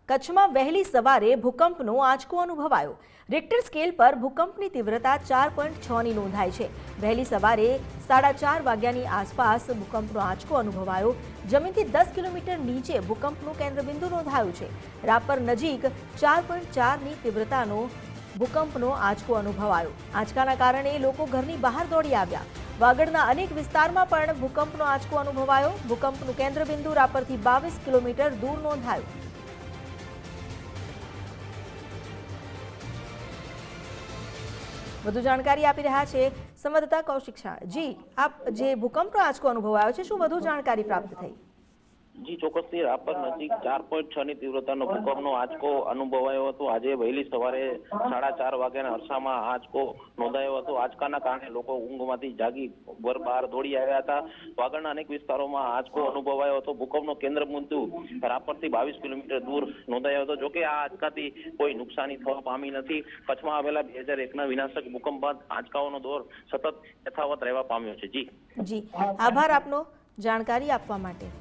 કચ્છમાં વહેલી સવારે ભૂકંપનો આંચકો અનુભવાયો। રિક્ટર સ્કેલ પર ભૂકંપની તીવ્રતા 4.6ની નોંધાઈ છે। વહેલી સવારે 4:30 વાગ્યાની આસપાસ ભૂકંપનો આંચકો અનુભવાયો। જમીનથી 10 કિલોમીટર નીચે ભૂકંપનું કેન્દ્રબિંદુ નોંધાયું છે। રાપર નજીક 4.4ની તીવ્રતાનો ભૂકંપનો આંચકો અનુભવાયો। આંચકાના કારણે લોકો ઘરની બહાર દોડી આવ્યા। વાગડના અનેક વિસ્તારમાં પણ ભૂકંપનો આંચકો અનુભવાયો। ભૂકંપનું કેન્દ્રબિંદુ રાપરથી 22 કિલોમીટર દૂર નોંધાયું। વધુ જાણકારી આપી રહ્યા છે સંવાદદાતા કૌશિક શાહ। જી, આપ જે ભૂકંપનો આંચકો અનુભવાયો છે, શું વધુ જાણકારી પ્રાપ્ત થઈ? જી ચોક્કસથી રાપર નજીક 4.6ની તીવ્રતાનો ભૂકંપનો આંચકો અનુભવાયો હતો। આજે વહેલી સવારે 4:30 વાગ્યાના અરસામાં આંચકો નોંધાયો હતો। આંચકાના કારણે લોકો ઊંઘમાંથી જાગી બહાર દોડી આવ્યા હતા। વાગડના અનેક વિસ્તારોમાં આંચકો અનુભવાયો હતો। ભૂકંપનો કેન્દ્રબિંદુ રાપરથી 22 કિલોમીટર દૂર નોંધાયો હતો। જોકે આ આંચકાથી કોઈ નુકસાની થવા પામી નથી। કચ્છમાં આવેલા 2001ના વિનાશક ભૂકંપ બાદ આંચકાઓનો દોર સતત યથાવત રહેવા પામ્યો છે। જી આભાર આપનો જાણકારી આપવા માટે।